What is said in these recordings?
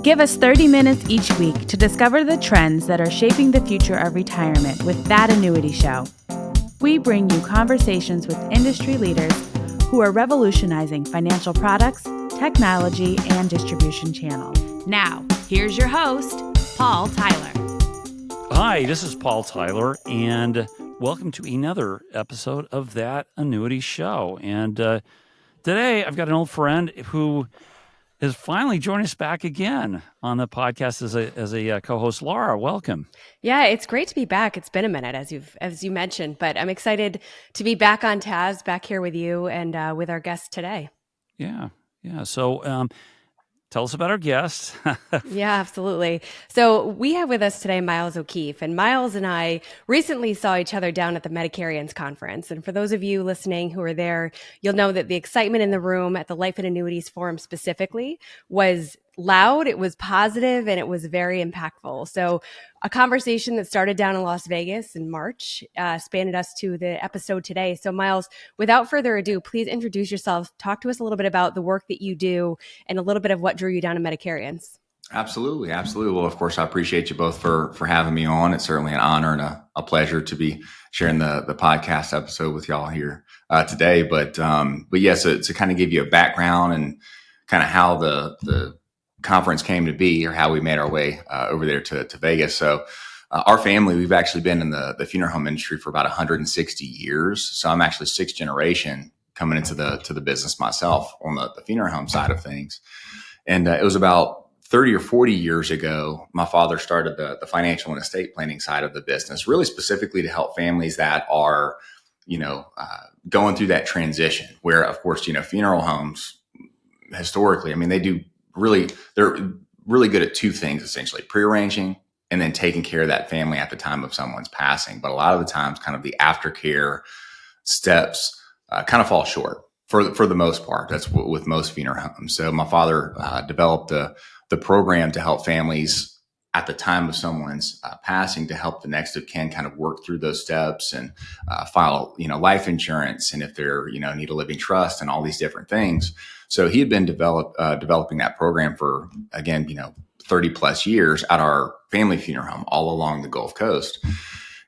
Give us 30 minutes each week to discover the trends that are shaping the future of retirement with That Annuity Show. We bring you conversations with industry leaders who are revolutionizing financial products, technology, and distribution channels. Now, here's your host, Paul Tyler. Hi, this is Paul Tyler, and welcome to another episode of That Annuity Show. And today I've got an old friend who is finally joining us back again on the podcast as a co-host. Laura, welcome. Yeah, it's great to be back. It's been a minute, as you mentioned, but I'm excited to be back on Taz, back here with you and with our guest today. Yeah. So tell us about our guest. Yeah, absolutely. So we have with us today Miles O'Keefe, and Miles and I recently saw each other down at the Medicarians Conference. And for those of you listening who are there, you'll know that the excitement in the room at the Life and Annuities Forum specifically was loud, it was positive, and it was very impactful. So a conversation that started down in Las Vegas in March spanned us to the episode today. So Miles, without further ado, please introduce yourself. Talk to us a little bit about the work that you do and a little bit of what drew you down to Medicarians. Absolutely. Well, of course, I appreciate you both for having me on. It's certainly an honor and a pleasure to be sharing the podcast episode with y'all here today. But yeah, so to kind of give you a background and kind of how the conference came to be, or how we made our way over there to Vegas. So our family, we've actually been in the funeral home industry for about 160 years. So I'm actually sixth generation coming into the business myself on the funeral home side of things. And it was about 30 or 40 years ago, my father started the financial and estate planning side of the business, really specifically to help families that are, going through that transition where, of course, funeral homes historically, they're really good at two things, essentially: prearranging and then taking care of that family at the time of someone's passing. But a lot of the times, kind of the aftercare steps kind of fall short for the most part. That's with most funeral homes. So my father developed the program to help families at the time of someone's passing, to help the next of kin kind of work through those steps and file, life insurance, and if they're, need a living trust and all these different things. So he had been developing that program for, again, 30 plus years at our family funeral home all along the Gulf Coast.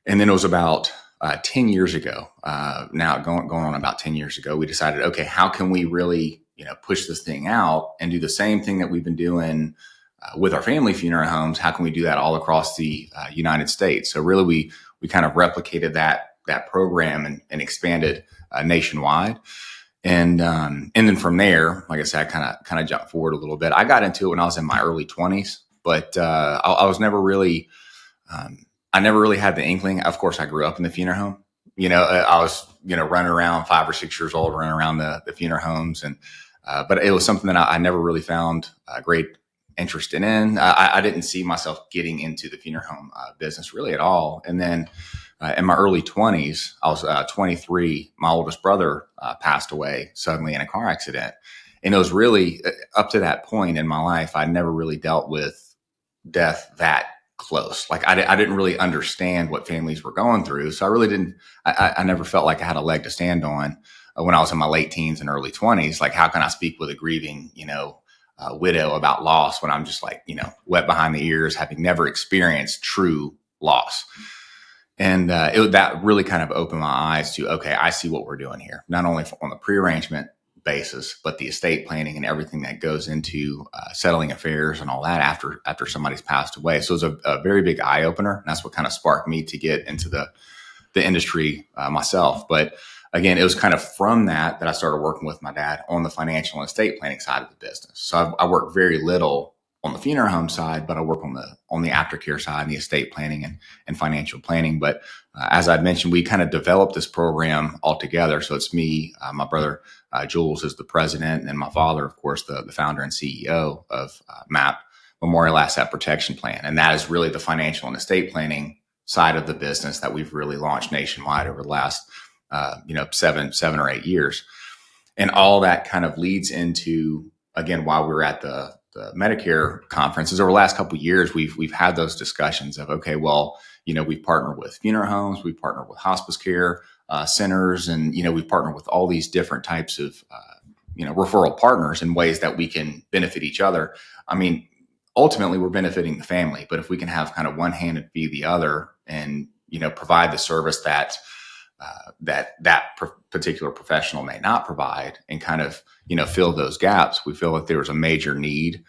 And then it was about 10 years ago, now going on about 10 years ago, we decided, okay, how can we really, push this thing out and do the same thing that we've been doing with our family funeral homes? How can we do that all across the United States? So really, we kind of replicated that program and expanded nationwide. And then from there, like I said, I kind of jumped forward a little bit. I got into it when I was in my early 20s, but I was never really, I never really had the inkling. Of course, I grew up in the funeral home. I was, running around 5 or 6 years old, running around the funeral homes. And but it was something that I never really found great interest in. I didn't see myself getting into the funeral home business really at all. And then in my early 20s, I was 23. My oldest brother passed away suddenly in a car accident. And it was really up to that point in my life, I never really dealt with death that close. Like I didn't really understand what families were going through. So I really I never felt like I had a leg to stand on when I was in my late teens and early 20s. Like, how can I speak with a grieving, widow about loss when I'm just like, wet behind the ears, having never experienced true loss. And that really kind of opened my eyes to, okay, I see what we're doing here, not only on the prearrangement basis, but the estate planning and everything that goes into settling affairs and all that after somebody's passed away. So it was a very big eye opener. And that's what kind of sparked me to get into the industry myself. But again, it was kind of from that I started working with my dad on the financial and estate planning side of the business. So I work very little on the funeral home side, but I work on the aftercare side and the estate planning and financial planning. But as I'd mentioned, we kind of developed this program all together. So it's me, my brother Jules is the president, and then my father, of course, the founder and CEO of MAP, Memorial Asset Protection Plan. And that is really the financial and estate planning side of the business that we've really launched nationwide over the last 7 or 8 years. And all that kind of leads into, again, while we were at the Medicare conferences over the last couple of years, we've had those discussions of, okay, well, we've partnered with funeral homes, we've partnered with hospice care centers, and, we've partnered with all these different types of, referral partners in ways that we can benefit each other. I mean, ultimately we're benefiting the family. But if we can have kind of one hand and feed the other, and provide the service that particular professional may not provide, and kind of fill those gaps, we feel that there was a major need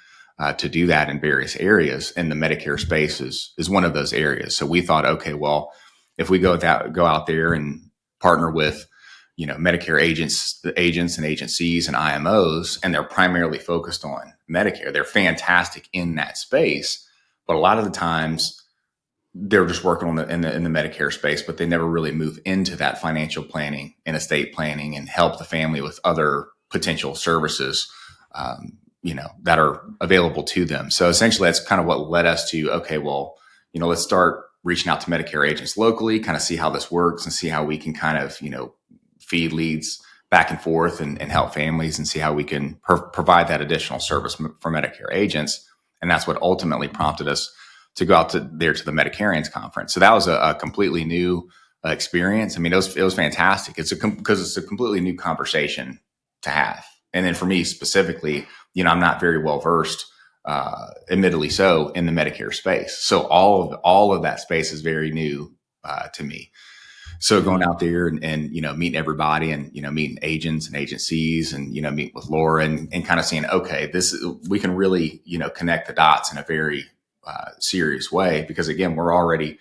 to do that in various areas, and the Medicare space is one of those areas. So we thought, okay, well, if we go out there and partner with Medicare agents and agencies and IMOs, and they're primarily focused on Medicare, they're fantastic in that space. But a lot of the times they're just working on in the Medicare space, but they never really move into that financial planning and estate planning and help the family with other potential services, that are available to them. So essentially that's kind of what led us to, okay, well, let's start reaching out to Medicare agents locally, kind of see how this works and see how we can kind of, feed leads back and forth and help families, and see how we can provide that additional service for Medicare agents. And that's what ultimately prompted us to go out to the Medicarians conference. So that was a completely new experience. I mean, it was fantastic. Because it's a completely new conversation to have. And then for me specifically, I'm not very well versed, admittedly so, in the Medicare space. So all of that space is very new to me. So going out there and meeting everybody, and meeting agents and agencies, and meeting with Laura, and kind of seeing, okay, we can really connect the dots in a very serious way, because again, we're already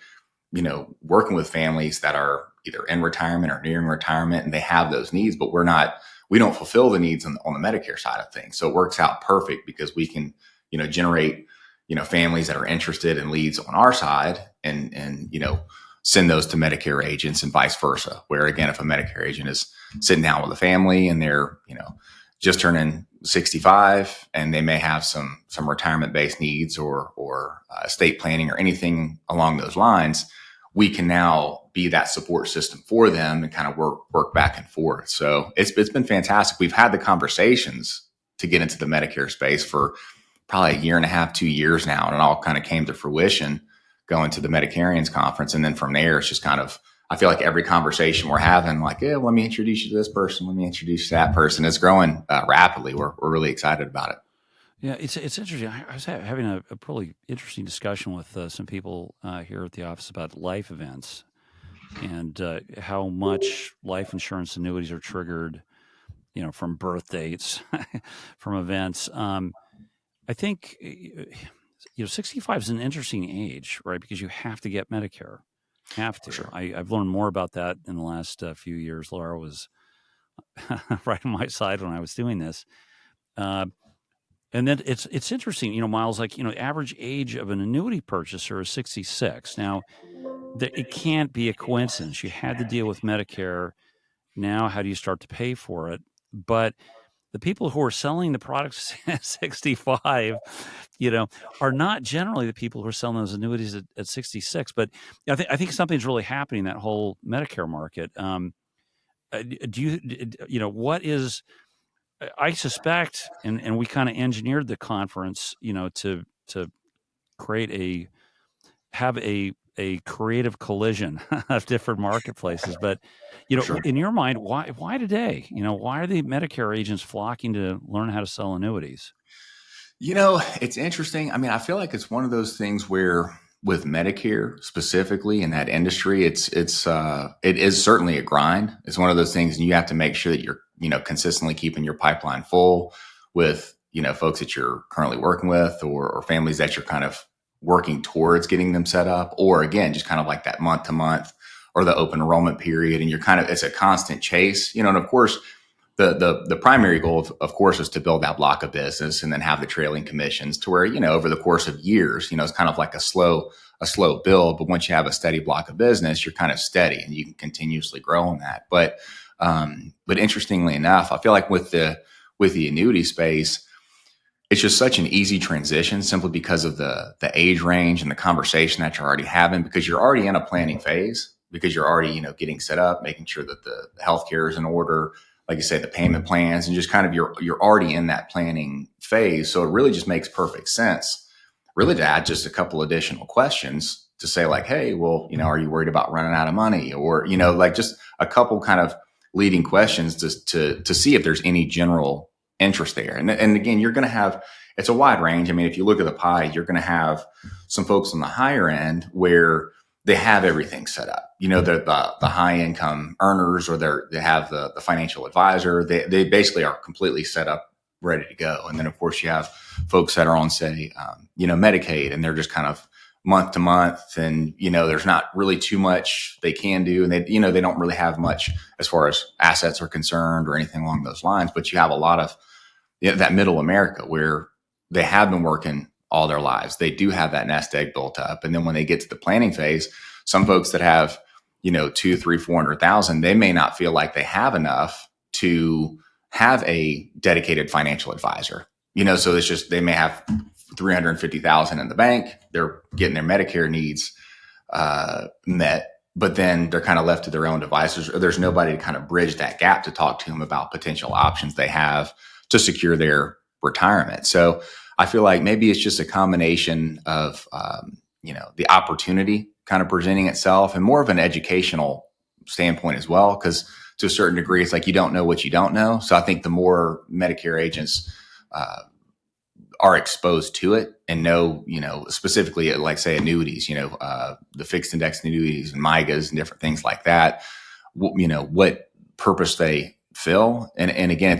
working with families that are either in retirement or nearing retirement, and they have those needs, but we don't fulfill the needs on the Medicare side of things. So it works out perfect, because we can generate families that are interested in leads on our side, and send those to Medicare agents, and vice versa. Where again, if a Medicare agent is sitting down with a family and they're, just turning 65, and they may have some retirement based needs or estate planning or anything along those lines, we can now be that support system for them and kind of work back and forth. So it's been fantastic. We've had the conversations to get into the Medicare space for probably a year and a half, 2 years now, and it all kind of came to fruition going to the Medicarians conference. And then from there, it's just kind of, I feel like every conversation we're having, like, yeah, let me introduce you to this person. Let me introduce you to that person. It's growing rapidly. We're really excited about it. Yeah, it's interesting. I was having a really interesting discussion with some people here at the office about life events, and how much life insurance annuities are triggered, from birth dates, from events. I think 65 is an interesting age, right? Because you have to get Medicare. Have to. Sure. I've learned more about that in the last few years. Laura was right on my side when I was doing this. And then it's interesting, Miles, like, average age of an annuity purchaser is 66. Now, it can't be a coincidence. You had to deal with Medicare. Now, how do you start to pay for it? But the people who are selling the products at 65, are not generally the people who are selling those annuities at 66. But I think something's really happening in that whole Medicare market. What is, I suspect, and we kind of engineered the conference, to have a creative collision of different marketplaces. But, sure. In your mind, why today? Why are the Medicare agents flocking to learn how to sell annuities? It's interesting. I mean, I feel like it's one of those things where with Medicare specifically in that industry, it is certainly a grind. It's one of those things, and you have to make sure that you're, consistently keeping your pipeline full with, folks that you're currently working with, or families that you're kind of working towards getting them set up, or again, just kind of like that month to month or the open enrollment period. And it's a constant chase, and of course, the primary goal of course is to build that block of business and then have the trailing commissions to where, over the course of years, it's kind of like a slow build. But once you have a steady block of business, you're kind of steady and you can continuously grow on that. But interestingly enough, I feel like with the annuity space, it's just such an easy transition simply because of the age range and the conversation that you're already having, because you're already in a planning phase, because you're already, getting set up, making sure that the healthcare is in order, like you say, the payment plans, and just kind of you're already in that planning phase. So it really just makes perfect sense really to add just a couple additional questions to say like, hey, well, are you worried about running out of money? Or, like just a couple kind of leading questions to see if there's any general interest there. And again, you're going to have, it's a wide range. I mean, if you look at the pie, you're going to have some folks on the higher end where they have everything set up. They're the high income earners, or they have the financial advisor. They basically are completely set up, ready to go. And then of course you have folks that are on, say, Medicaid, and they're just kind of month to month, and there's not really too much they can do, and they don't really have much as far as assets are concerned or anything along those lines. But you have a lot of that middle America where they have been working all their lives. They do have that nest egg built up, and then when they get to the planning phase, some folks that have 2, 3, 400,000, they may not feel like they have enough to have a dedicated financial advisor. So it's just, they may have 350,000 in the bank. They're getting their Medicare needs met, but then they're kind of left to their own devices, or there's nobody to kind of bridge that gap to talk to them about potential options they have to secure their retirement. So I feel like maybe it's just a combination of, the opportunity kind of presenting itself, and more of an educational standpoint as well, because to a certain degree, it's like you don't know what you don't know. So I think the more Medicare agents are exposed to it and know, specifically like say annuities, the fixed index annuities and MIGAs and different things like that, what purpose they fill. And again,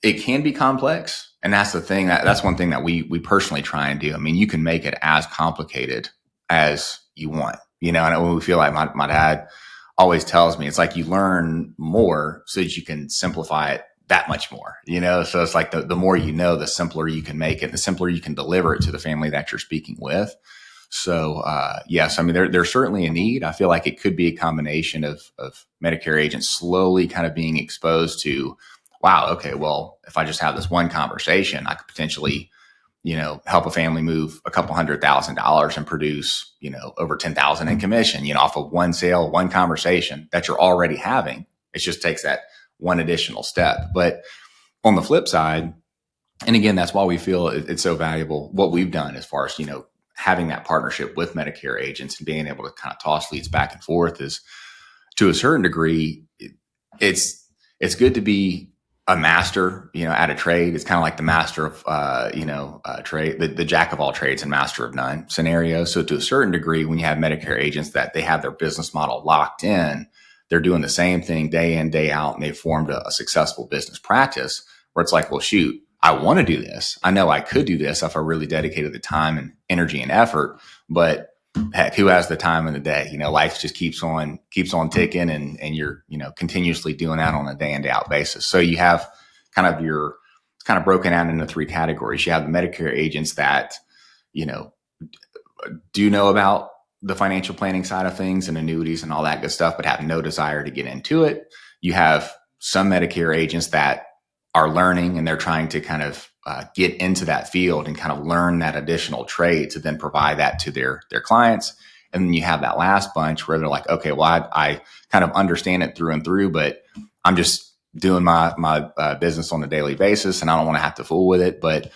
it can be complex. And that's the thing, that's one thing that we personally try and do. I mean, you can make it as complicated as you want, and we feel like my dad always tells me, it's like you learn more so that you can simplify it that much more, so it's like the more the simpler you can make it, the simpler you can deliver it to the family that you're speaking with. So yes, I mean, there's certainly a need. I feel like it could be a combination of Medicare agents slowly kind of being exposed to, wow, okay, well, if I just have this one conversation, I could potentially help a family move a couple $100,000 and produce, over 10,000 in commission, off of one sale, one conversation that you're already having. It just takes that one additional step. But on the flip side, and again, that's why we feel it's so valuable, what we've done as far as, having that partnership with Medicare agents and being able to kind of toss leads back and forth, is to a certain degree, it's good to be a master, at a trade. It's kind of like the master of, trade, the jack of all trades and master of none scenario. So to a certain degree, when you have Medicare agents that they have their business model locked in, they're doing the same thing day in, day out, and they've formed a successful business practice where it's like, well, shoot, I want to do this. I know I could do this if I really dedicated the time and energy and effort, but heck, who has the time in the day? Life just keeps on ticking, and you're, continuously doing that on a day in, day out basis. So you have it's kind of broken out into 3 categories. You have the Medicare agents that, do know about the financial planning side of things and annuities and all that good stuff, but have no desire to get into it. You have some Medicare agents that are learning, and they're trying to kind of get into that field and kind of learn that additional trade to then provide that to their clients. And then you have that last bunch where they're like, okay, well, I kind of understand it through and through, but I'm just doing my business on a daily basis, and I don't want to have to fool with it. But,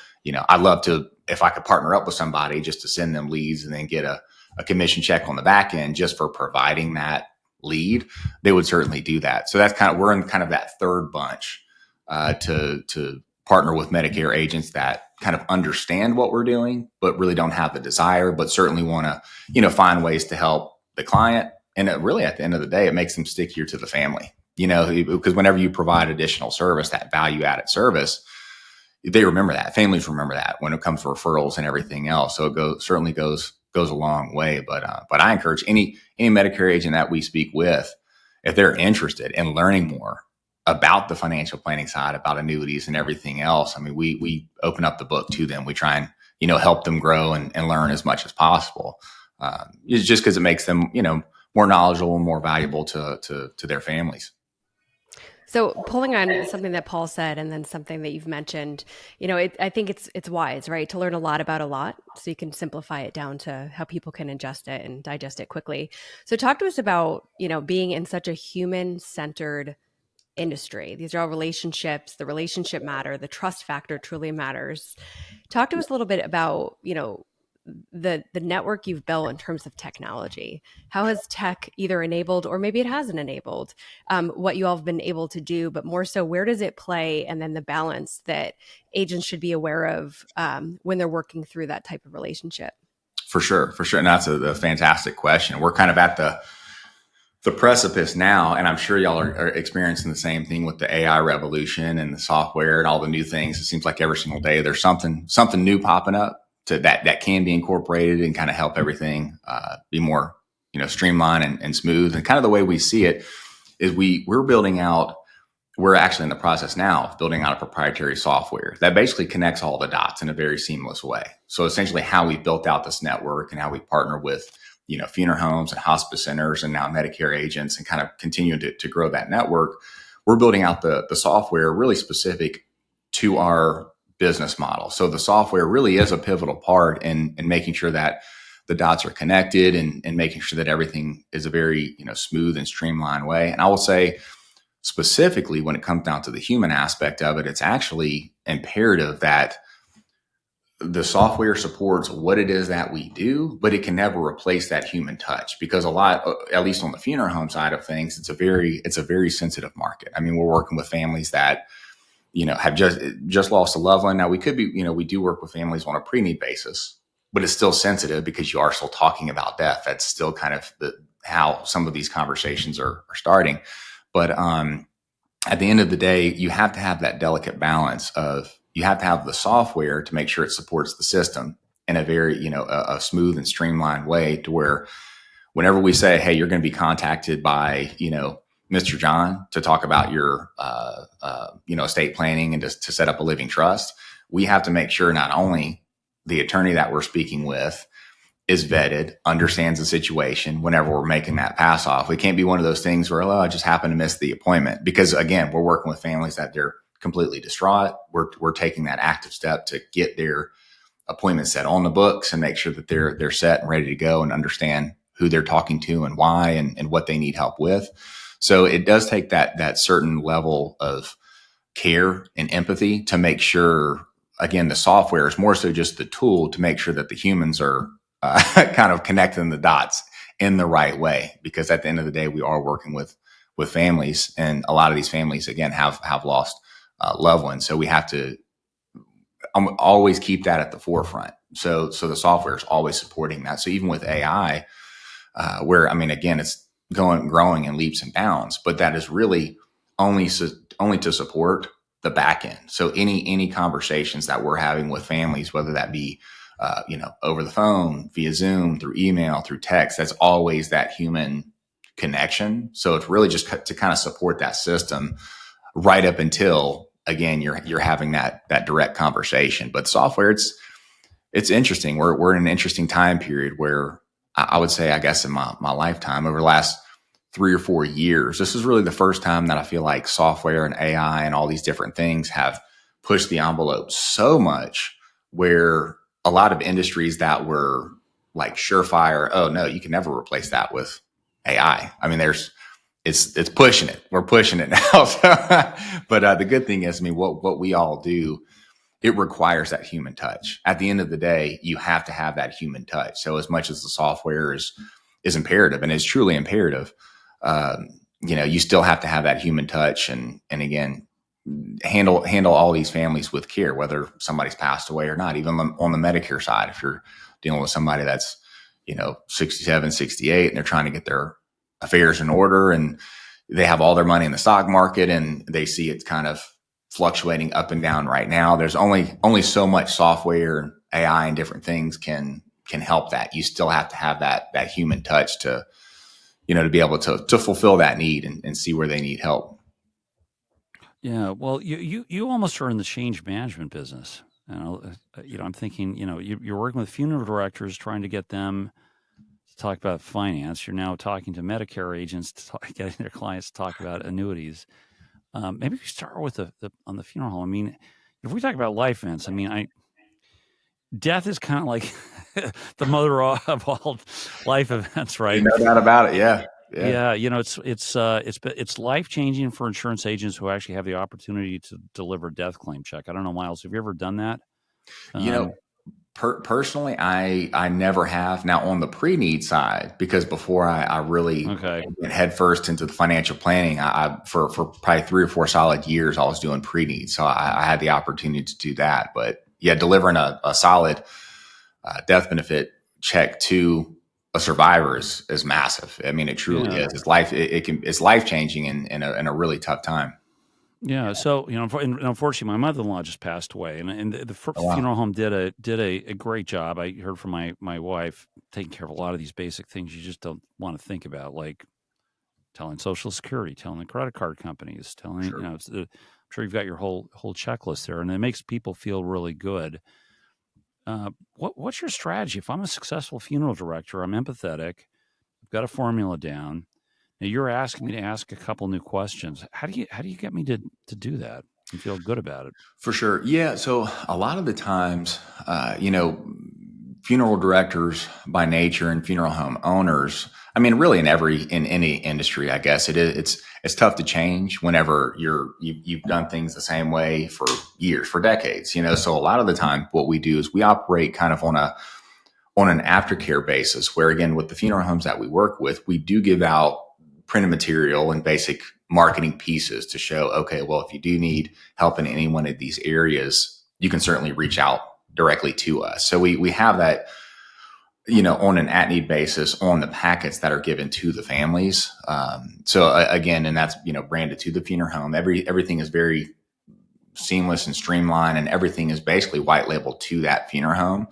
I'd love to, if I could partner up with somebody just to send them leads and then get a commission check on the back end just for providing that lead, they would certainly do that. So that's we're in kind of that third bunch to partner with Medicare agents that kind of understand what we're doing, but really don't have the desire, but certainly want to, find ways to help the client. And it really, at the end of the day, it makes them stickier to the family, because whenever you provide additional service, that value added service, they remember that. Families remember that when it comes to referrals and everything else. So it certainly goes a long way. But I encourage any Medicare agent that we speak with, if they're interested in learning more about the financial planning side, about annuities and everything else, I mean, we open up the book to them. We try and, help them grow and learn as much as possible. It's just because it makes them, more knowledgeable and more valuable to their families. So pulling on something that Paul said, and then something that you've mentioned, I think it's wise, right? To learn a lot about a lot, so you can simplify it down to how people can ingest it and digest it quickly. So talk to us about, being in such a human-centered industry. These are all relationships. The relationship matter. The trust factor truly matters. Talk to us a little bit about, the network you've built in terms of technology. How has tech either enabled, or maybe it hasn't enabled, what you all have been able to do, but more so, where does it play? And then the balance that agents should be aware of when they're working through that type of relationship. For sure. And that's a fantastic question. We're kind of at the precipice now, and I'm sure y'all are experiencing the same thing with the AI revolution and the software and all the new things. It seems like every single day there's something new popping up that can be incorporated and kind of help everything be more streamlined and smooth. And kind of the way we see it is we're actually in the process now of building out a proprietary software that basically connects all the dots in a very seamless way. So essentially how we built out this network and how we partner with funeral homes and hospice centers and now Medicare agents and kind of continue to grow that network. We're building out the software really specific to our business model. So the software really is a pivotal part in making sure that the dots are connected and making sure that everything is a very smooth and streamlined way. And I will say specifically when it comes down to the human aspect of it, it's actually imperative that the software supports what it is that we do, but it can never replace that human touch because a lot, at least on the funeral home side of things, it's a very sensitive market. I mean, we're working with families that, have just lost a loved one. Now we could be, we do work with families on a pre-need basis, but it's still sensitive because you are still talking about death. That's still kind of how some of these conversations are starting. But at the end of the day, you have to have that delicate balance of, you have to have the software to make sure it supports the system in a very, a smooth and streamlined way to where whenever we say, hey, you're going to be contacted by, Mr. John to talk about your, estate planning and to set up a living trust, we have to make sure not only the attorney that we're speaking with is vetted, understands the situation whenever we're making that pass off. We can't be one of those things where, I just happened to miss the appointment because again, we're working with families that they're completely distraught. We're taking that active step to get their appointment set on the books and make sure that they're set and ready to go and understand who they're talking to and why and what they need help with. So it does take that certain level of care and empathy to make sure, again, the software is more so just the tool to make sure that the humans are kind of connecting the dots in the right way. Because at the end of the day, we are working with families, and a lot of these families, again, have lost loved ones. So we have to always keep that at the forefront. So the software is always supporting that. So even with AI, where, again, it's growing in leaps and bounds, but that is really only to support the back end. So any conversations that we're having with families, whether that be, over the phone, via Zoom, through email, through text, that's always that human connection. So it's really just to kind of support that system right up until, again, you're having that direct conversation. But software, it's interesting. We're in an interesting time period where I would say, I guess in my lifetime, over the last 3 or 4 years, this is really the first time that I feel like software and AI and all these different things have pushed the envelope so much where a lot of industries that were like surefire, oh no, you can never replace that with AI. It's pushing it. We're pushing it now. But the good thing is, what we all do, it requires that human touch. At the end of the day, you have to have that human touch. So as much as the software is imperative and is truly imperative, you still have to have that human touch and again, handle all these families with care, whether somebody's passed away or not. Even on the Medicare side, if you're dealing with somebody that's 67, 68, and they're trying to get their affairs in order and they have all their money in the stock market and they see it's kind of fluctuating up and down right now. There's only so much software and AI and different things can help that. You still have to have that human touch to be able to fulfill that need and see where they need help. Yeah, well, you almost are in the change management business. I'm thinking, you're working with funeral directors, trying to get them to talk about finance. You're now talking to Medicare agents, getting their clients to talk about annuities. Maybe we start with on the funeral home. If we talk about life events, death is kind of like the mother of all life events, right? No doubt about it. Yeah. Yeah, it's life-changing for insurance agents who actually have the opportunity to deliver a death claim check. I don't know, Miles, have you ever done that? Personally, I never have. Now on the pre-need side, because before I really Okay. went headfirst into the financial planning, for probably 3 or 4 solid years, I was doing pre-need. So I had the opportunity to do that. But yeah, delivering a solid death benefit check to a survivor is massive. I mean, it truly Yeah. is. It's life changing in a really tough time. Yeah. So, unfortunately, my mother-in-law just passed away, and the Oh, wow. funeral home did a great job. I heard from my wife taking care of a lot of these basic things you just don't want to think about, like telling Social Security, telling the credit card companies, telling Sure. I'm sure you've got your whole checklist there, and it makes people feel really good. What's your strategy? If I'm a successful funeral director, I'm empathetic, I've got a formula down. Now you're asking me to ask a couple new questions. How do you get me to do that and feel good about it? For sure. Yeah. So a lot of the times, funeral directors by nature and funeral home owners, I mean, really in any industry, I guess it's tough to change whenever you've done things the same way for years, for decades, So a lot of the time what we do is we operate kind of on an aftercare basis where, again, with the funeral homes that we work with, we do give out printed material and basic marketing pieces to show, okay, well, if you do need help in any one of these areas, you can certainly reach out directly to us. So we have that, on an at-need basis on the packets that are given to the families. Again, and that's, branded to the funeral home. Everything is very seamless and streamlined, and everything is basically white labeled to that funeral home.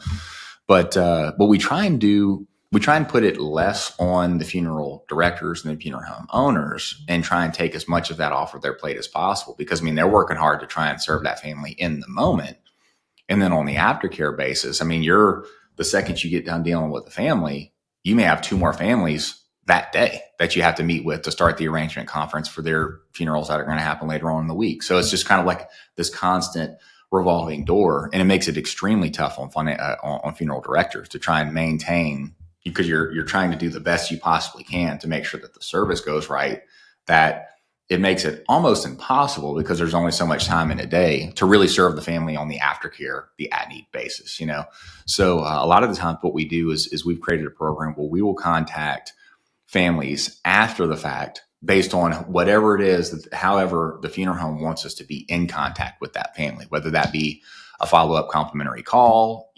But we try and put it less on the funeral directors and the funeral home owners, and try and take as much of that off of their plate as possible, because I mean, they're working hard to try and serve that family in the moment. And then on the aftercare basis, I mean, the second you get done dealing with the family, you may have 2 more families that day that you have to meet with to start the arrangement conference for their funerals that are going to happen later on in the week. So it's just kind of like this constant revolving door, and it makes it extremely tough on funeral directors to try and maintain, because you're trying to do the best you possibly can to make sure that the service goes right, that it makes it almost impossible, because there's only so much time in a day to really serve the family on the aftercare, the at-need basis, So a lot of the time what we do is we've created a program where we will contact families after the fact based on whatever it is, however the funeral home wants us to be in contact with that family, whether that be a follow-up complimentary call,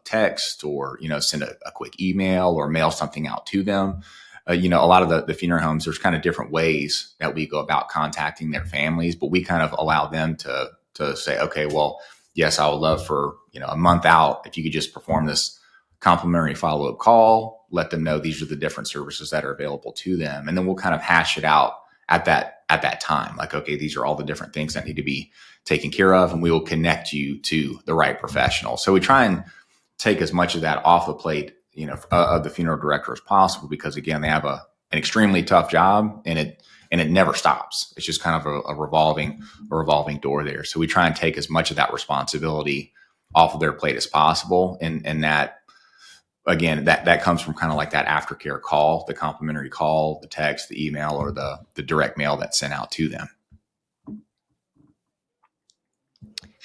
text, or, send a quick email or mail something out to them. A lot of the funeral homes, there's kind of different ways that we go about contacting their families, but we kind of allow them to say, okay, well, yes, I would love for, a month out, if you could just perform this complimentary follow-up call, let them know these are the different services that are available to them. And then we'll kind of hash it out at that time. Like, okay, these are all the different things that need to be taken care of, and we will connect you to the right professional. So we try and take as much of that off the plate, of the funeral director as possible, because again, they have an extremely tough job, and it never stops. It's just kind of a revolving door there. So we try and take as much of that responsibility off of their plate as possible. And that, again, that comes from kind of like that aftercare call, the complimentary call, the text, the email, or the direct mail that's sent out to them.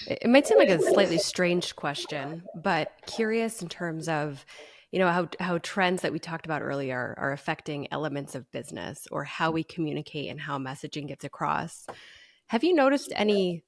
It might seem like a slightly strange question, but curious in terms of, how trends that we talked about earlier are affecting elements of business, or how we communicate and how messaging gets across. Have you noticed any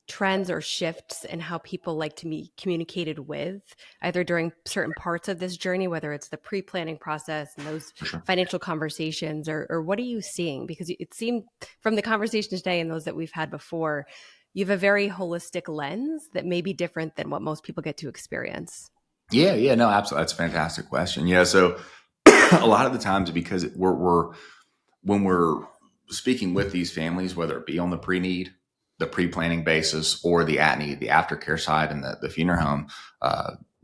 trends or shifts in how people like to be communicated with, either during certain parts of this journey, whether it's the pre-planning process and those financial conversations, or what are you seeing? Because it seemed from the conversation today and those that we've had before, you have a very holistic lens that may be different than what most people get to experience. Yeah, no, absolutely. That's a fantastic question. Yeah, so a lot of the times, because when we're speaking with these families, whether it be on the pre-need, the pre-planning basis, or the at-need, the aftercare side, and the funeral home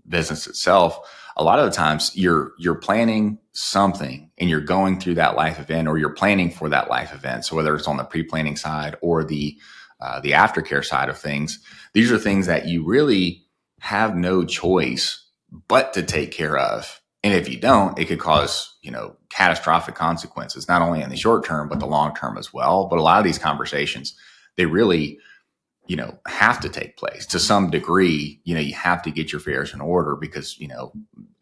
business itself, a lot of the times you're planning something and you're going through that life event, or you're planning for that life event. So whether it's on the pre-planning side or the aftercare side of things, these are things that you really have no choice but to take care of. And if you don't, it could cause, catastrophic consequences, not only in the short term, but the long term as well. But a lot of these conversations, they really have to take place to some degree. You have to get your affairs in order because,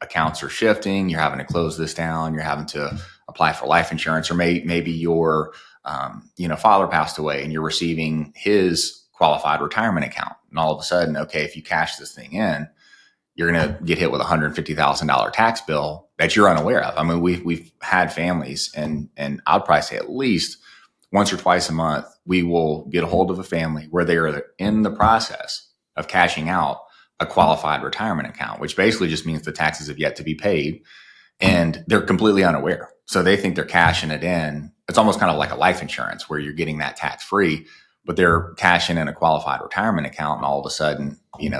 accounts are shifting. You're having to close this down. You're having to apply for life insurance, or maybe your, father passed away and you're receiving his qualified retirement account. And all of a sudden, okay, if you cash this thing in, you're going to get hit with a $150,000 tax bill that you're unaware of. I mean, we've had families, and I'd probably say at least once or twice a month, we will get a hold of a family where they are in the process of cashing out a qualified retirement account, which basically just means the taxes have yet to be paid, and they're completely unaware. So they think they're cashing it in. It's almost kind of like a life insurance where you're getting that tax free, but they're cashing in a qualified retirement account. And all of a sudden,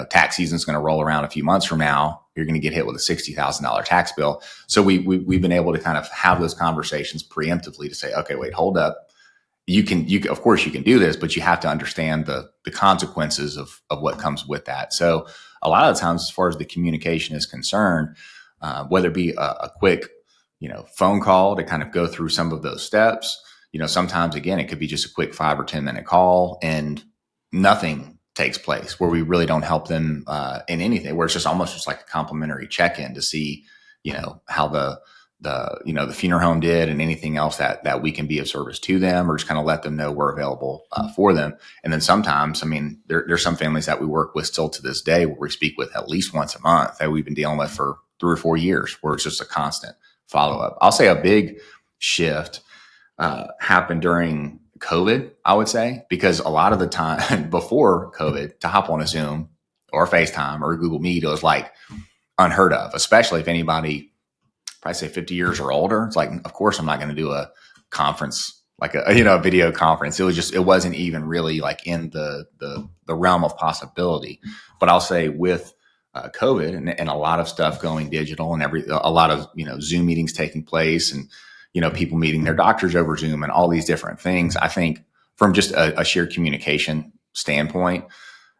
tax season's going to roll around a few months from now. You're going to get hit with a $60,000 tax bill. So we've been able to kind of have those conversations preemptively to say, okay, wait, hold up. You can, of course you can do this, but you have to understand the consequences of what comes with that. So a lot of the times, as far as the communication is concerned, whether it be a quick, phone call to kind of go through some of those steps, sometimes again, it could be just a quick 5 or 10 minute call and nothing takes place, where we really don't help them in anything, where it's just almost just like a complimentary check-in to see, how the funeral home did and anything else that we can be of service to them, or just kind of let them know we're available for them. And then sometimes, I mean, there's some families that we work with still to this day where we speak with at least once a month that we've been dealing with for 3 or 4 years, where it's just a constant follow-up. I'll say a big shift happened during COVID, I would say, because a lot of the time before COVID, to hop on a Zoom or FaceTime or Google Meet, it was like unheard of, especially if anybody, probably say 50 years or older. It's like, of course, I'm not going to do a conference, like a video conference. It wasn't even really like in the realm of possibility. But I'll say with COVID and a lot of stuff going digital and a lot of, Zoom meetings taking place and, people meeting their doctors over Zoom and all these different things. I think from just a shared communication standpoint,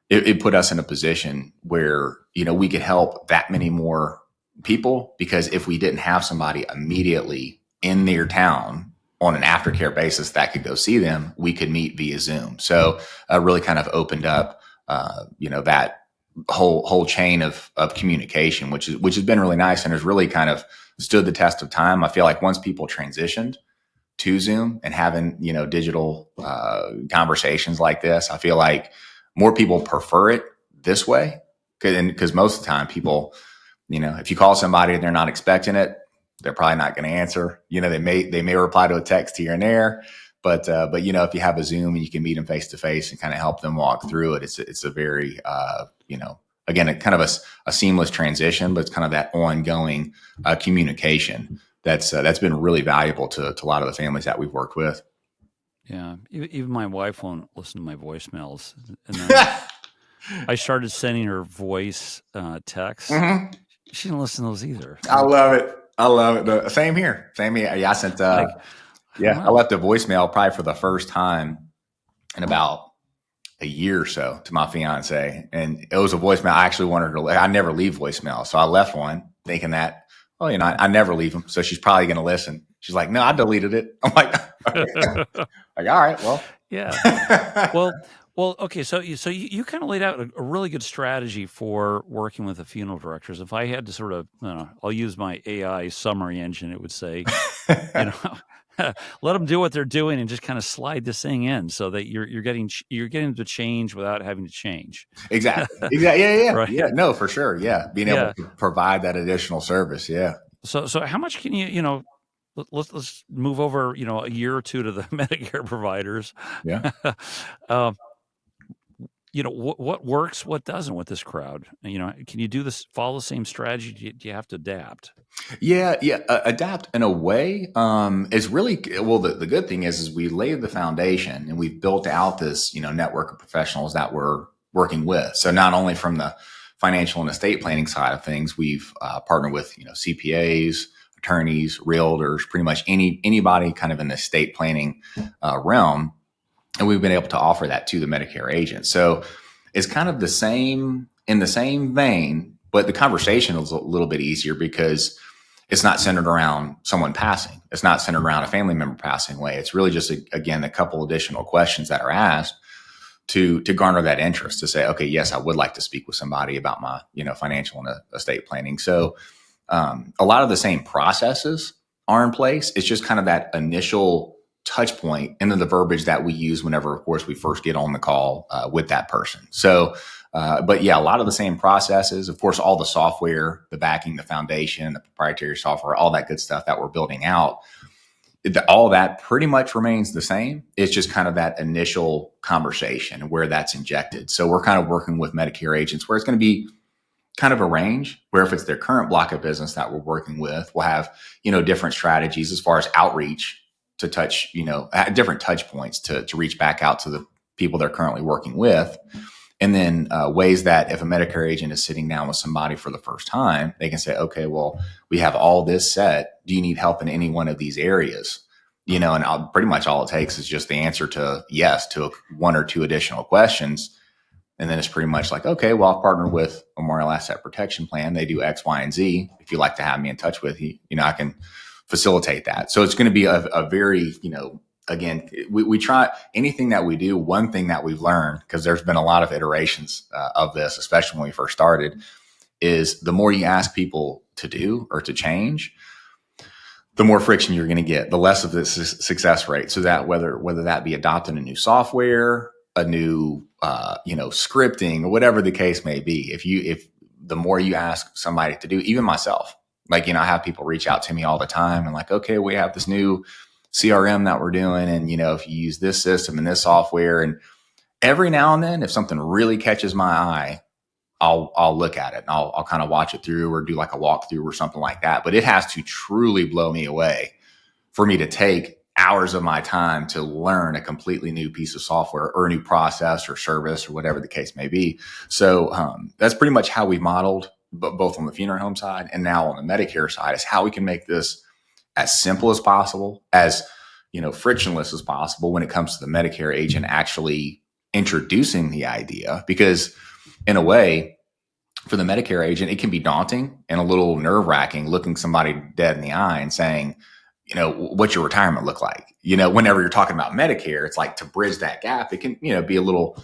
it put us in a position where, we could help that many more people, because if we didn't have somebody immediately in their town on an aftercare basis that could go see them, we could meet via Zoom. So really kind of opened up, that whole chain of communication, which has been really nice and has really kind of stood the test of time. I feel like once people transitioned to Zoom and having, digital conversations like this, I feel like more people prefer it this way. Because most of the time people, if you call somebody and they're not expecting it, they're probably not going to answer. They may reply to a text here and there, but if you have a Zoom and you can meet them face to face and kind of help them walk through it, it's a very again, a kind of a seamless transition, but it's kind of that ongoing communication that's been really valuable to a lot of the families that we've worked with. Yeah, even my wife won't listen to my voicemails, and then I started sending her voice texts. Mm-hmm. She didn't listen to those either. I love it. Same here. Yeah, I sent. I left a voicemail probably for the first time in about a year or so to my fiance, and it was a voicemail I actually wanted her to. I never leave voicemail, so I left one thinking that, I never leave them, so she's probably going to listen. She's like, "No, I deleted it." I'm like, all right, well, yeah, well, okay. So you kind of laid out a really good strategy for working with the funeral directors. If I had to sort of, I'll use my AI summary engine, it would say, let them do what they're doing and just kind of slide this thing in so that you're getting to change without having to change. Exactly. Yeah. Right. Yeah. No, for sure. Yeah. Being able to provide that additional service. Yeah. So how much can you, let's move over, a year or two to the Medicare providers. Yeah. What works, what doesn't with this crowd? Can you do this, follow the same strategy? Do you have to adapt? Yeah. Adapt in a way. It's really, well, the good thing is we laid the foundation and we've built out this, network of professionals that we're working with. So not only from the financial and estate planning side of things, we've partnered with, CPAs, attorneys, realtors, pretty much anybody kind of in the estate planning realm. And we've been able to offer that to the Medicare agent. So it's kind of in the same vein, but the conversation is a little bit easier because it's not centered around someone passing. It's not centered around a family member passing away. It's really just, again, a couple additional questions that are asked to garner that interest to say, okay, yes, I would like to speak with somebody about my, financial and estate planning. So a lot of the same processes are in place. It's just kind of that initial touch point and then the verbiage that we use whenever, of course, we first get on the call with that person. So, but yeah, a lot of the same processes, of course, all the software, the backing, the foundation, the proprietary software, all that good stuff that we're building out, all that pretty much remains the same. It's just kind of that initial conversation where that's injected. So we're kind of working with Medicare agents where it's going to be kind of a range where if it's their current block of business that we're working with, we'll have, different strategies as far as outreach to touch, at different touch points to reach back out to the people they're currently working with. And then ways that if a Medicare agent is sitting down with somebody for the first time, they can say, okay, well, we have all this set. Do you need help in any one of these areas? And pretty much all it takes is just the answer to yes to one or two additional questions. And then it's pretty much like, okay, well, I'll partner with Memorial Asset Protection Plan. They do X, Y, and Z. If you'd like to have me in touch with you, I can facilitate that. So it's going to be a very, again, we try anything that we do. One thing that we've learned, because there's been a lot of iterations of this, especially when we first started, is the more you ask people to do or to change, the more friction you're going to get, the less of the success rate. So that whether that be adopting a new software, a new, scripting, or whatever the case may be, if the more you ask somebody to do, even myself, like, I have people reach out to me all the time and like, okay, we have this new CRM that we're doing. And, if you use this system and this software, and every now and then, if something really catches my eye, I'll look at it and I'll kind of watch it through or do like a walkthrough or something like that. But it has to truly blow me away for me to take hours of my time to learn a completely new piece of software or a new process or service or whatever the case may be. So that's pretty much how we've modeled, both on the funeral home side and now on the Medicare side, is how we can make this as simple as possible, as frictionless as possible when it comes to the Medicare agent actually introducing the idea. Because in a way, for the Medicare agent, it can be daunting and a little nerve-wracking looking somebody dead in the eye and saying, what's your retirement look like? Whenever you're talking about Medicare, it's like to bridge that gap, it can, be a little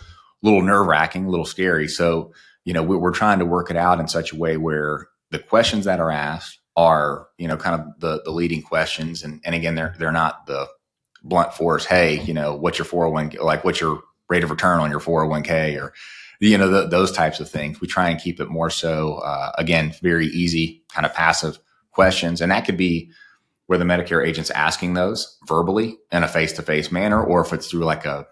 nerve-wracking, a little scary. So, we're trying to work it out in such a way where the questions that are asked are, kind of the leading questions. And again, they're not the blunt force, hey, what's your 401k, like what's your rate of return on your 401k, or, those types of things. We try and keep it more so, again, very easy, kind of passive questions. And that could be where the Medicare agent's asking those verbally in a face-to-face manner, or if it's through like a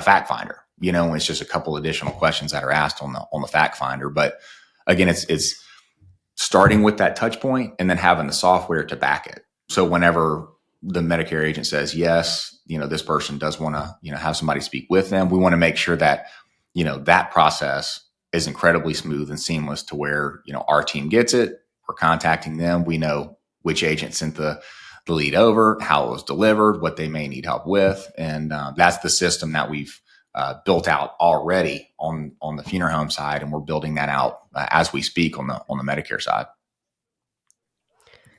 fact finder, it's just a couple additional questions that are asked on the fact finder. But again, it's starting with that touch point and then having the software to back it. So whenever the Medicare agent says, yes, this person does want to, have somebody speak with them, we want to make sure that, that process is incredibly smooth and seamless to where, our team gets it. We're contacting them. We know which agent sent the lead over, how it was delivered, what they may need help with. And that's the system that we've built out already on the funeral home side. And we're building that out as we speak on the Medicare side.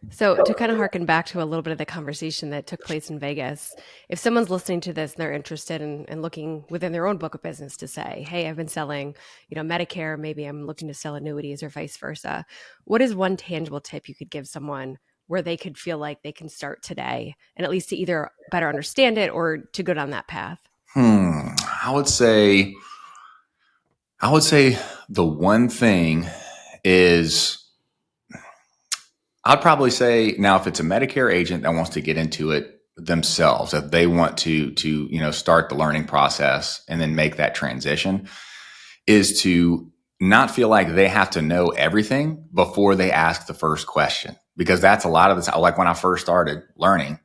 So to kind of harken back to a little bit of the conversation that took place in Vegas, if someone's listening to this and they're interested in looking within their own book of business to say, hey, I've been selling, Medicare, maybe I'm looking to sell annuities or vice versa. What is one tangible tip you could give someone where they could feel like they can start today and at least to either better understand it or to go down that path? I would say the one thing is, I'd probably say now, if it's a Medicare agent that wants to get into it themselves, if they want to start the learning process and then make that transition, is to not feel like they have to know everything before they ask the first question. Because that's a lot of the time, like when I first started learning,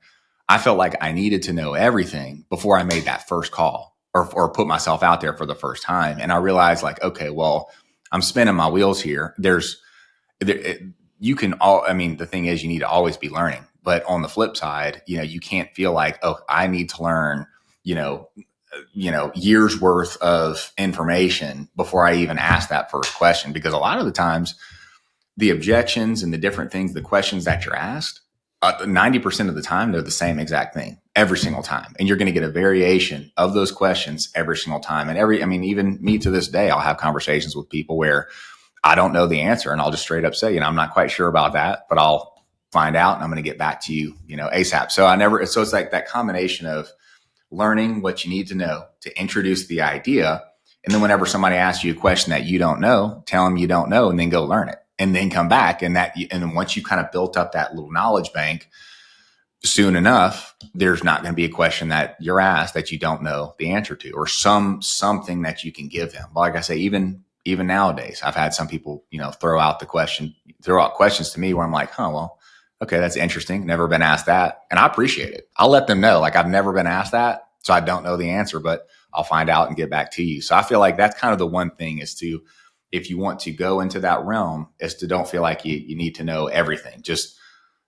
I felt like I needed to know everything before I made that first call or put myself out there for the first time. And I realized like, okay, well, I'm spinning my wheels here. You can the thing is, you need to always be learning. But on the flip side, you can't feel like, oh, I need to learn, years worth of information before I even ask that first question. Because a lot of the times the objections and the different things, the questions that you're asked, 90% of the time, they're the same exact thing. every single time. And you're going to get a variation of those questions every single time. And even me to this day, I'll have conversations with people where I don't know the answer, and I'll just straight up say, I'm not quite sure about that, but I'll find out and I'm going to get back to you, ASAP. So it's like that combination of learning what you need to know to introduce the idea. And then whenever somebody asks you a question that you don't know, tell them you don't know, and then go learn it, and then come back. And then once you kind of built up that little knowledge bank, soon enough, there's not going to be a question that you're asked that you don't know the answer to, or something that you can give them. Like I say, even nowadays, I've had some people, throw out questions to me where I'm like, well, okay, that's interesting. Never been asked that. And I appreciate it. I'll let them know, like, I've never been asked that, so I don't know the answer, but I'll find out and get back to you. So I feel like that's kind of the one thing is to, if you want to go into that realm, is to don't feel like you need to know everything. Just,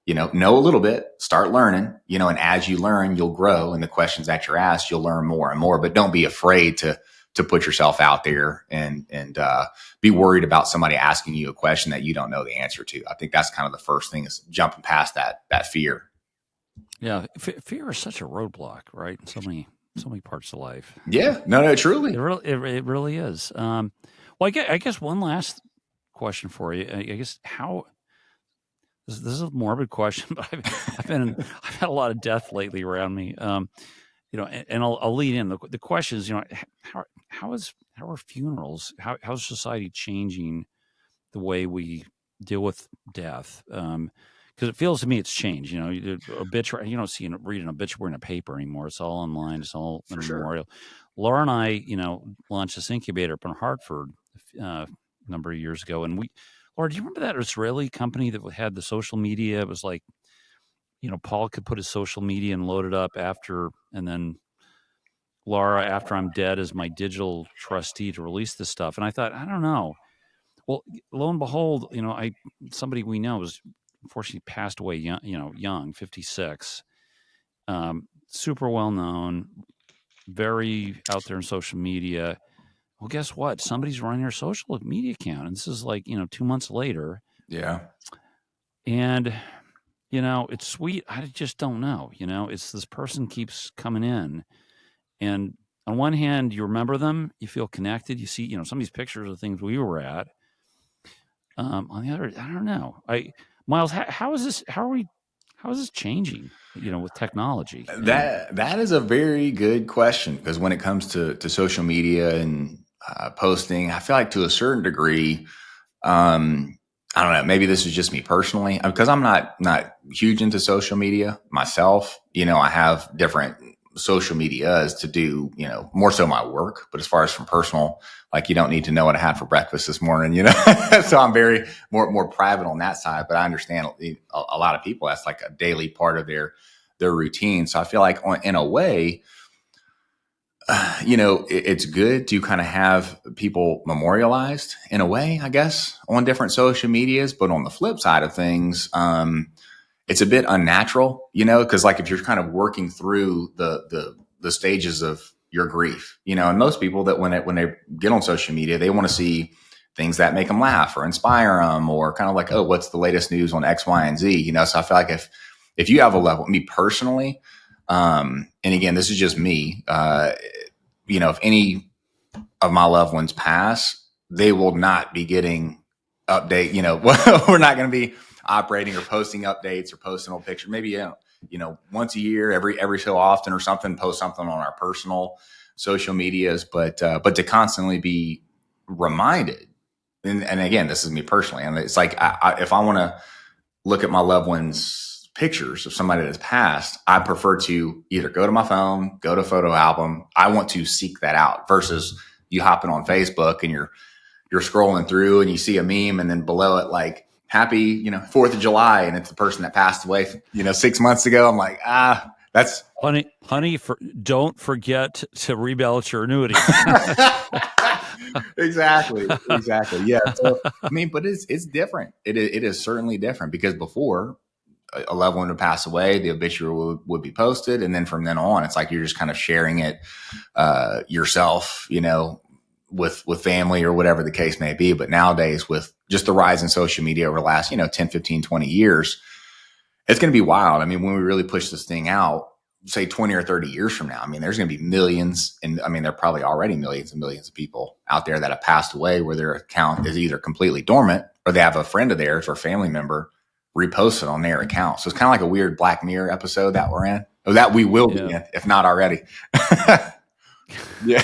know a little bit, start learning, and as you learn, you'll grow. And the questions that you're asked, you'll learn more and more, but don't be afraid to put yourself out there and be worried about somebody asking you a question that you don't know the answer to. I think that's kind of the first thing, is jumping past that fear. Yeah. Fear is such a roadblock, right? So many parts of life. Yeah, no, truly. It really is. Well, I guess one last question for you. I guess this is a morbid question, but I've had a lot of death lately around me. And I'll lead in the question is, how are funerals? How's society changing the way we deal with death? Because it feels to me it's changed. Obituary, you don't read an obituary in a paper anymore. It's all online. It's all in a memorial. Laura and I, launched this incubator up in Hartford a number of years ago, and Laura, do you remember that Israeli company that had the social media? It was like, Paul could put his social media and load it up and then Laura, after I'm dead, is my digital trustee to release this stuff. And I thought, I don't know. Well, lo and behold, somebody we know was unfortunately passed away young, 56, super well known, very out there in social media. Well, guess what? Somebody's running their social media account, and this is like 2 months later. Yeah, and it's sweet. I just don't know. It's this person keeps coming in, and on one hand, you remember them, you feel connected. You see, some of these pictures of things we were at. On the other, I don't know. Miles, how is this? How is this changing? With technology. That is a very good question, because when it comes to social media and posting, I feel like to a certain degree, I don't know, maybe this is just me personally, because I'm not huge into social media myself. I have different social medias to do, more so my work. But as far as from personal, like, you don't need to know what I had for breakfast this morning, so I'm very more private on that side. But I understand a lot of people, that's like a daily part of their routine. So I feel like in a way, it's good to kind of have people memorialized in a way, I guess, on different social medias. But on the flip side of things, it's a bit unnatural, because like if you're kind of working through the stages of your grief, and most people that when they get on social media, they want to see things that make them laugh or inspire them, or kind of like, oh, what's the latest news on X, Y, and Z, So I feel like if you have a level, me personally, and again, this is just me, if any of my loved ones pass, they will not be getting update, we're not going to be operating or posting updates or posting old picture. Maybe, once a year, every so often or something, post something on our personal social medias, but to constantly be reminded. And again, this is me personally. And it's like, if I want to look at my loved ones' pictures of somebody that's passed, I prefer to either go to my phone, go to photo album. I want to seek that out versus you hopping on Facebook and you're scrolling through and you see a meme and then below it, like, happy, 4th of July. And it's the person that passed away, 6 months ago. I'm like, that's honey, don't forget to rebalance your annuity. Exactly. Yeah. So, but it's different. It is certainly different, because before a loved one would pass away, the obituary would be posted. And then from then on, it's like, you're just kind of sharing it, yourself, with family or whatever the case may be. But nowadays, with just the rise in social media over the last, 10, 15, 20 years, it's going to be wild. I mean, when we really push this thing out, say 20 or 30 years from now, I mean, there's going to be millions, and I mean, there are probably already millions and millions of people out there that have passed away where their account is either completely dormant or they have a friend of theirs or family member repost it on their account. So it's kind of like a weird Black Mirror episode that we're in, or that we will be in, if not already. Yeah.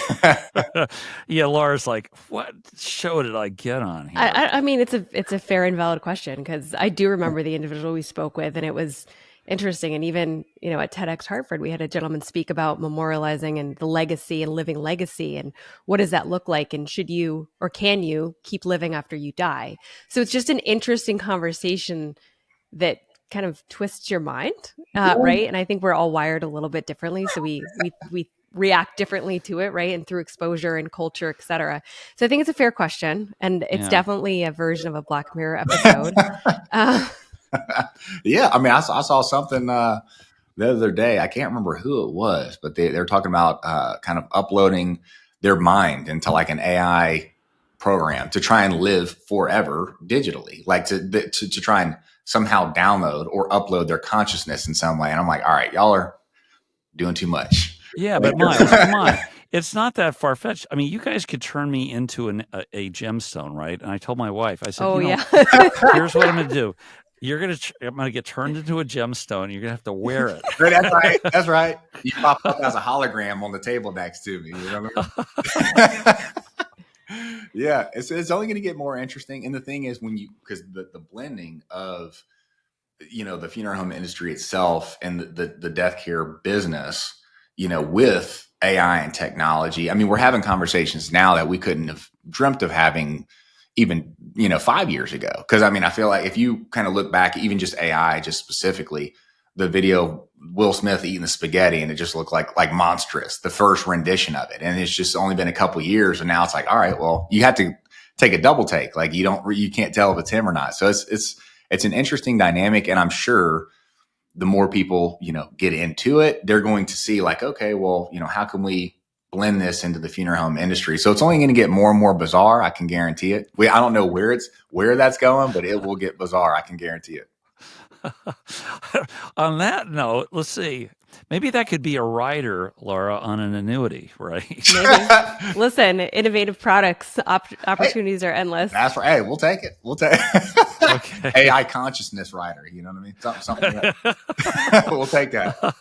Yeah, Laura's like, what show did I get on here? I mean, it's a fair and valid question, because I do remember the individual we spoke with, and it was interesting. And even, at TEDx Hartford, we had a gentleman speak about memorializing and the legacy and living legacy, and what does that look like, and should you or can you keep living after you die? So it's just an interesting conversation that kind of twists your mind, right? And I think we're all wired a little bit differently, so we react differently to it, right? And through exposure and culture, et cetera. So I think it's a fair question, and it's definitely a version of a Black Mirror episode. Yeah, I mean, I saw something the other day. I can't remember who it was, but they were talking about kind of uploading their mind into like an AI program to try and live forever digitally, like to try and somehow download or upload their consciousness in some way. And I'm like, all right, y'all are doing too much. Yeah, but Miles, come on. It's not that far-fetched. I mean, you guys could turn me into a gemstone, right? And I told my wife, I said, here's what I'm going to do. I'm going to get turned into a gemstone. You're going to have to wear it. That's right. That's right. You pop up as a hologram on the table next to me. You remember? Yeah, it's only going to get more interesting. And the thing is, because the blending of, the funeral home industry itself and the death care business, with AI and technology. I mean, we're having conversations now that we couldn't have dreamt of having even, 5 years ago. Because I mean, I feel like if you kind of look back, even just AI, just specifically the video of Will Smith eating the spaghetti, and it just looked like monstrous, the first rendition of it. And it's just only been a couple of years, and now it's like, all right, well, you have to take a double take. Like you can't tell if it's him or not. So it's an interesting dynamic, and I'm sure the more people, get into it, they're going to see like, okay, well, how can we blend this into the funeral home industry? So it's only going to get more and more bizarre. I can guarantee it. I don't know where that's going, but it will get bizarre. I can guarantee it. On that note, let's see. Maybe that could be a rider, Laura, on an annuity, right? Maybe. Listen, innovative products, opportunities are endless. That's right. Hey, we'll take it. We'll take it. Okay. AI consciousness rider. You know what I mean? Something like that. We'll take that.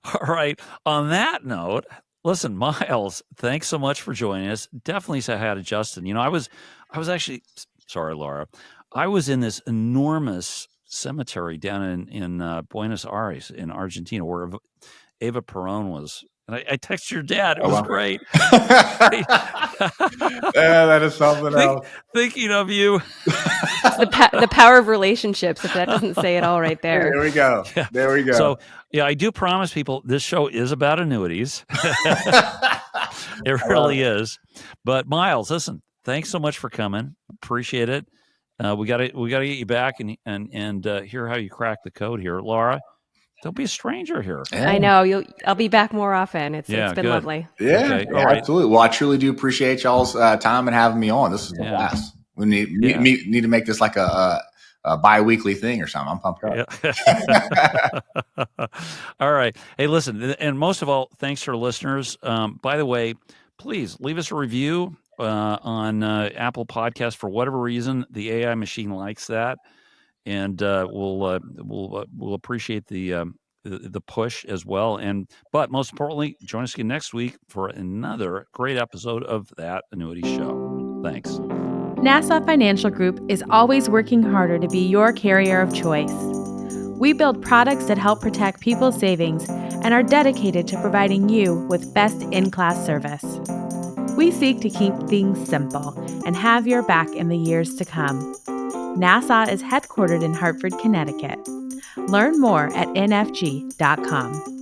All right. On that note, listen, Miles, thanks so much for joining us. Definitely say hi to Justin. I was actually, sorry, Laura. I was in this enormous cemetery down in Buenos Aires in Argentina where Eva Perón was. And I texted your dad. It was great. Yeah, that is something else. Thinking of you. The power of relationships, if that doesn't say it all right there. There we go. Yeah. There we go. So, yeah, I do promise people this show is about annuities. It really is. But Miles, listen, thanks so much for coming. Appreciate it. We got to get you back and hear how you crack the code here, Laura. Don't be a stranger here. Yeah. I know I'll be back more often. It's been good. Lovely. Yeah, okay. All right. Absolutely. Well, I truly do appreciate y'all's time and having me on. This is the blast. We need to make this like a bi-weekly thing or something. I'm pumped up. Yeah. All right. Hey, listen, and most of all, thanks to our listeners. By the way, please leave us a review on Apple Podcasts. For whatever reason, the AI machine likes that, and we'll appreciate the push as well. But most importantly, join us again next week for another great episode of That Annuity Show. Thanks. Nassau Financial Group is always working harder to be your carrier of choice. We build products that help protect people's savings and are dedicated to providing you with best-in-class service. We seek to keep things simple and have your back in the years to come. Nassau is headquartered in Hartford, Connecticut. Learn more at nfg.com.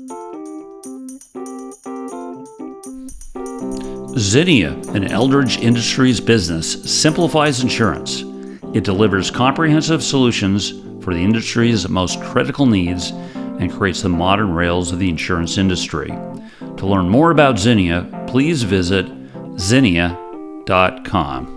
Zinnia, an Eldridge Industries business, simplifies insurance. It delivers comprehensive solutions for the industry's most critical needs and creates the modern rails of the insurance industry. To learn more about Zinnia, please visit zinnia.com.